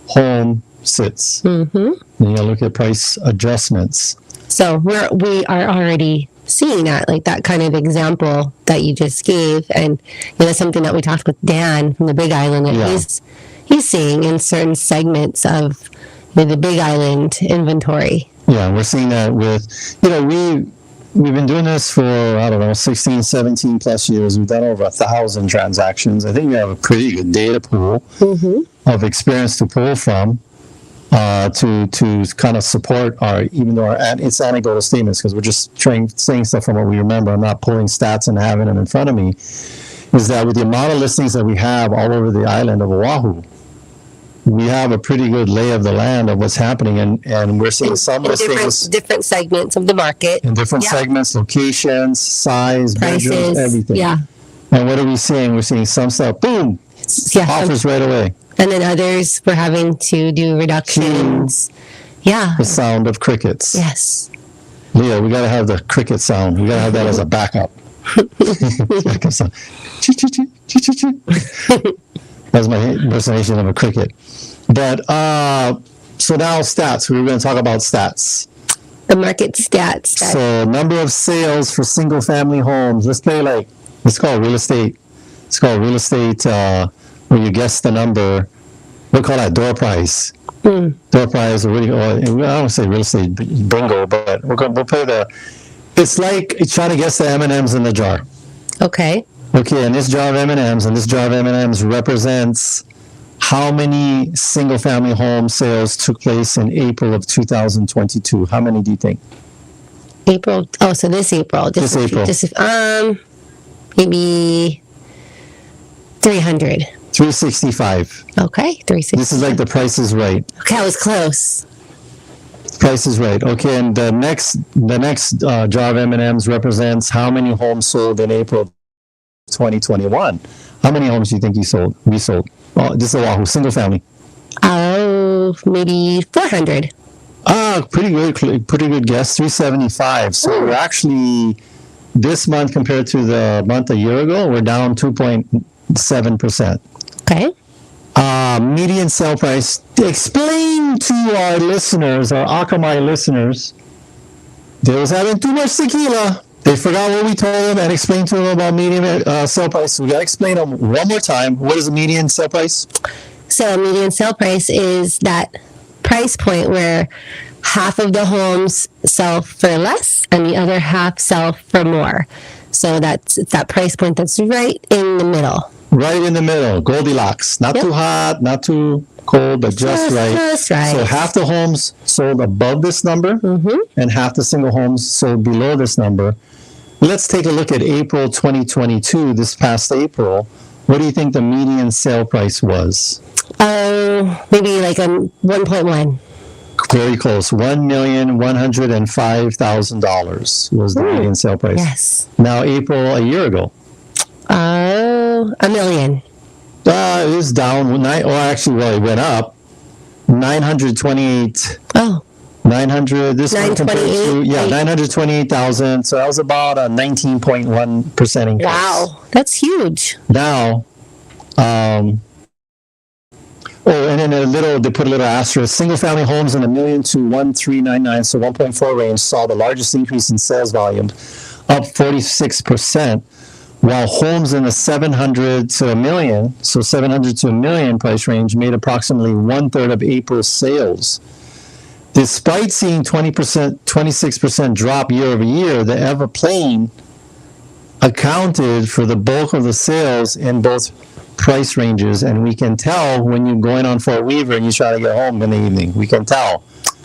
S3: Home sits.
S1: Mm-hmm.
S3: And you gotta look at price adjustments.
S1: So we are already seeing that, like that kind of example that you just gave, and that's something that we talked with Dan from the Big Island that he's seeing in certain segments of the Big Island inventory.
S3: Yeah, we're seeing that with, we've been doing this for, 16, 17 plus years. We've done over 1,000 transactions. I think we have a pretty good data pool of experience to pull from to kind of support it's anecdotal statements, because we're just saying stuff from what we remember. I'm not pulling stats and having them in front of me. Is that with the amount of listings that we have all over the island of Oahu, we have a pretty good lay of the land of what's happening, and we're seeing some listings
S1: different segments of the market,
S3: in different segments, locations, size,
S1: prices,
S3: bedrooms, everything.
S1: Yeah.
S3: And what are we seeing? We're seeing some stuff, boom, offers right away.
S1: And then others we're having to do reductions. Yeah.
S3: The sound of crickets.
S1: Yes.
S3: Leah, we got to have the cricket sound. We got to have that as a backup. Backup sound. That's my impersonation of a cricket. But so now stats. We were going to talk about stats.
S1: The market stats.
S3: So number of sales for single family homes. Let's call real estate. It's called real estate where you guess the number. We'll call that door prize. Door prize, I don't say real estate bingo, but we'll play it's like trying to guess the M&Ms in the jar.
S1: Okay.
S3: Okay, and this jar of M&Ms, represents how many single-family home sales took place in April of 2022. How many do you think?
S1: April. Oh, so this April.
S3: This April.
S1: Maybe 300.
S3: 365.
S1: Okay, 365.
S3: This is like the Price is Right.
S1: Okay, I was close.
S3: Price is Right. Okay, and the next jar of M&Ms represents how many homes sold in April 2021. How many homes do you think we sold? Oh, this is Oahu, single family.
S1: Oh, maybe 400.
S3: Pretty good guess. 375. So we're actually, this month compared to the month a year ago, we're down 2.7%.
S1: Okay.
S3: Median sale price. Explain to our listeners, our Akamai listeners, they was having too much tequila. They forgot what we told them and explained to them about median sale price. So we got to explain them one more time. What is a median sale price?
S1: So median sale price is that price point where half of the homes sell for less and the other half sell for more. So that's that price point that's right in the middle.
S3: Right in the middle. Goldilocks. Not too hot, not too cold, but just right.
S1: Just right.
S3: So half the homes sold above this number and half the single homes sold below this number. Let's take a look at April 2022, this past April. What do you think the median sale price was?
S1: Maybe like 1.1.
S3: Very close. $1,105,000 was the median sale price.
S1: Yes.
S3: Now, April a year ago.
S1: $1 million.
S3: It was down. It went up. 928.
S1: Oh.
S3: 900. This one compared to 928,000. So that was about a 19.1% increase.
S1: Wow, that's huge.
S3: Now, and then they put a little asterisk. Single-family homes in $1 million to 1,399, so 1.4 range, saw the largest increase in sales volume, up 46%, while homes in the 700 to a million, so 700 to a million price range, made approximately 1/3 of April's sales. Despite seeing 26% drop year over year, the Eva plane accounted for the bulk of the sales in both price ranges, and we can tell when you're going on Fort Weaver and you try to get home in the evening. We can tell.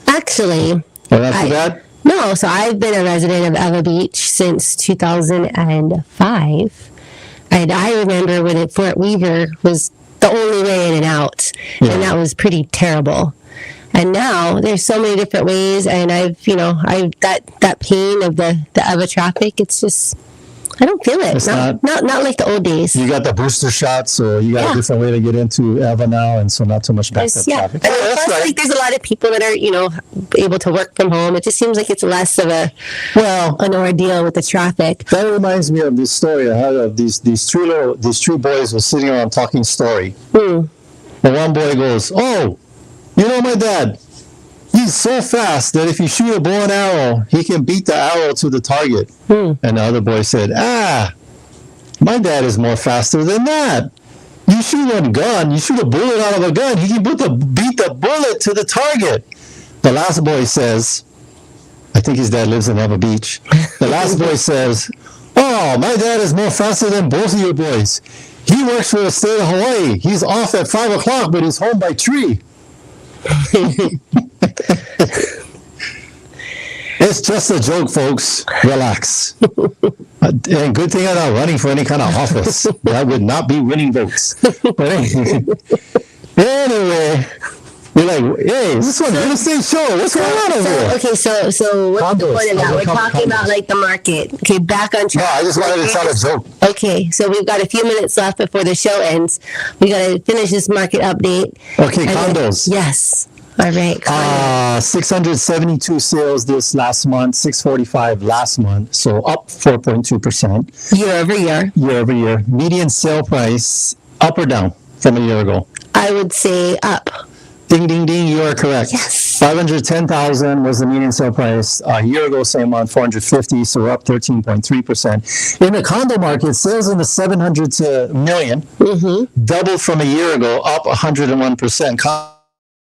S4: Actually,
S3: Oh, that's too bad?
S4: no. So I've been a resident of Eva Beach since 2005, and I remember when Fort Weaver was the only way in and out, and that was pretty terrible. And now there's so many different ways, and I've that pain of the Eva traffic. It's just, I don't feel it.
S3: It's
S4: Not like the old days.
S3: You got the booster shot, so you got a different way to get into Eva now, and so not too much backed up traffic.
S4: And plus, like, there's a lot of people that are, able to work from home. It just seems like it's less of an ordeal with the traffic.
S3: That reminds me of this story I had of these three boys were sitting around talking story. And one boy goes, "Oh, my dad, he's so fast that if you shoot a bow and arrow, he can beat the arrow to the target." And the other boy said, "My dad is more faster than that. You shoot a gun, you shoot a bullet out of a gun, he can beat the bullet to the target." The last boy says, I think his dad lives in Eva Beach. The last boy says, "Oh, my dad is more faster than both of you boys. He works for the state of Hawaii. He's off at 5 o'clock, but he's home by 3. It's just a joke, folks. Relax. And good thing I'm not running for any kind of office. That would not be winning votes. But anyway, you're like, "Hey, is this one real estate show? What's going on over here?"
S4: Okay, so what's the point of that? We're talking about like the market. Okay, back on track.
S3: No, I just wanted to tell a joke.
S4: Okay, so we've got a few minutes left before the show ends. We got to finish this market update.
S3: Okay, condos.
S4: Yes. All right.
S3: 672 sales this last month, 645 last month, so up 4.2%.
S4: Year over year.
S3: Year over year. Median sale price up or down from a year ago?
S4: I would say up.
S3: Ding, ding, ding, you are correct.
S4: Yes.
S3: 510,000 was the median sale price. A year ago, same month, 450, so we're up 13.3%. In the condo market, sales in the 700 to million doubled from a year ago, up 101%.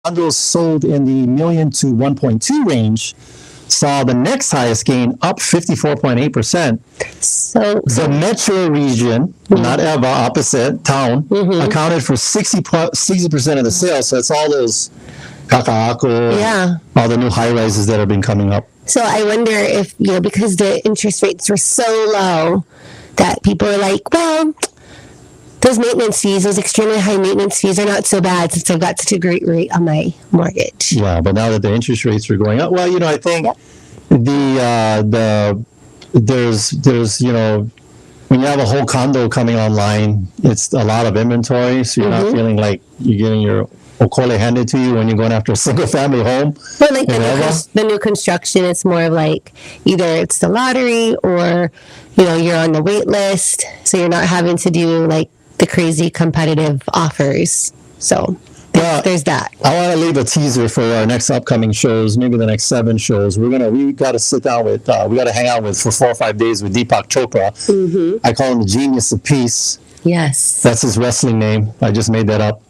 S3: Condos sold in the million to 1.2 range saw the next highest gain, up 54.8%.
S4: So
S3: the metro region, not Eva, opposite town, accounted for 60% of the sales. So it's all those Kaka'ako, all the new high rises that have been coming up.
S4: So I wonder if, because the interest rates were so low that people are like, well, those maintenance fees, those extremely high maintenance fees are not so bad since I've got such a great rate on my mortgage.
S3: Yeah, but now that the interest rates are going up, well, I think there's when you have a whole condo coming online, it's a lot of inventory, so you're not feeling like you're getting your okole handed to you when you're going after a single family home.
S4: But like the new construction, it's more of like either it's the lottery or you're on the wait list, so you're not having to do like the crazy competitive offers. So there's that.
S3: I want to leave a teaser for our next upcoming shows, maybe the next 7 shows. We got to sit down with, we got to hang out with for 4 or 5 days with Deepak Chopra. I call him the Genius of Peace.
S4: Yes.
S3: That's his wrestling name. I just made that up.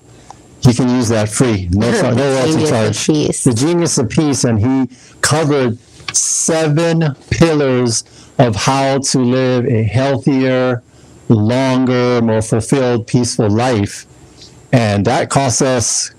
S3: He can use that free. No royalty charge. The Genius of Peace, and he covered 7 pillars of how to live a healthier, longer, more fulfilled, peaceful life. And that costs us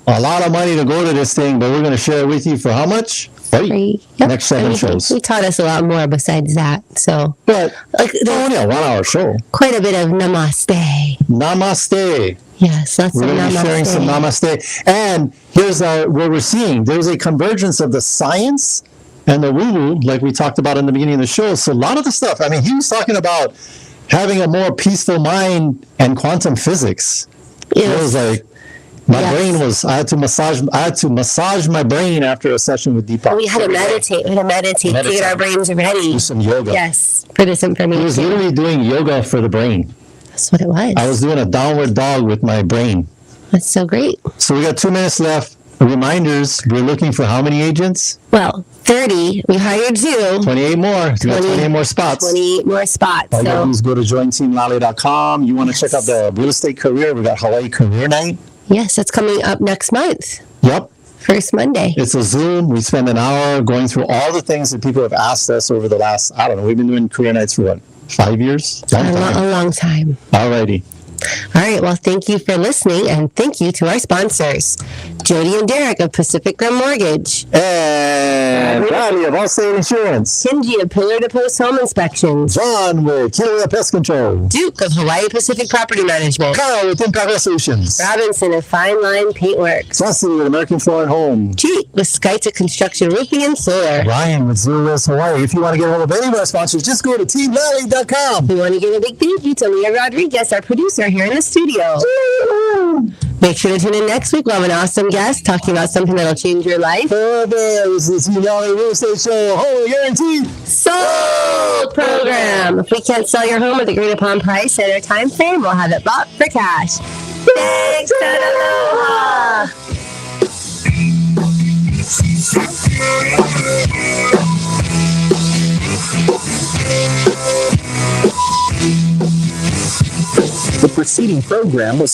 S3: a lot of money to go to this thing, but we're going to share it with you for how much? Free. Yep. Next 7 shows.
S4: He taught us a lot more besides that. So,
S3: but only a 1-hour show.
S4: Quite a bit of namaste.
S3: Namaste.
S4: Yes, that's
S3: we're going to be sharing some namaste. And here's what we're seeing. There's a convergence of the science and the woo-woo, like we talked about in the beginning of the show. So a lot of the stuff, he was talking about having a more peaceful mind and quantum physics. It was like my brain was. I had to massage my brain after a session with Deepak.
S4: We had to meditate. To get our brains ready.
S3: Do some yoga.
S4: Yes, for this information.
S3: He was literally doing yoga for the brain.
S4: That's what it was.
S3: I was doing a downward dog with my brain.
S4: That's so great.
S3: So we got 2 minutes left. Reminders, we're looking for how many agents?
S4: Well, 30. We hired 2.
S3: 28 more. We got 28 more spots.
S4: 28 more spots.
S3: All you gotta
S4: So
S3: do is go to jointeamlally.com. You want to check out the real estate career? We got Hawaii Career Night.
S4: yes, that's coming up next month.
S3: Yep.
S4: First Monday.
S3: It's a Zoom. We spend an hour going through all the things that people have asked us over the last, I don't know, we've been doing career nights for what, 5 years?
S4: A long time.
S3: Alrighty.
S4: All right. Well, thank you for listening, and thank you to our sponsors, Jody and Derek of Pacific Rim Mortgage,
S3: And Lally of Allstate Insurance.
S4: Kenji of Pillar to Post Home Inspections,
S3: John with Killer Pest Control.
S4: Duke of Hawaii Pacific Property Management,
S3: Kyle with Impact Solutions.
S4: Robinson of Fine Line Paintworks,
S3: Justin with American Floor and Home.
S4: Cheek with Skyta Construction Roofing and Solar.
S3: Ryan with Zero West Hawaii. If you want to get a hold of any of our sponsors, just go to teamlally.com.
S4: We want to give a big thank you to Leah Rodriguez, our producer here in the studio. Make sure to tune in next week. We'll have an awesome guest talking about something that'll change your life.
S3: This is the Team Lally Real Estate Show. Home guaranteed.
S4: Sold program. If we can't sell your home at the agreed upon price and our time frame, we'll have it bought for cash. Thanks and aloha.
S5: The preceding program was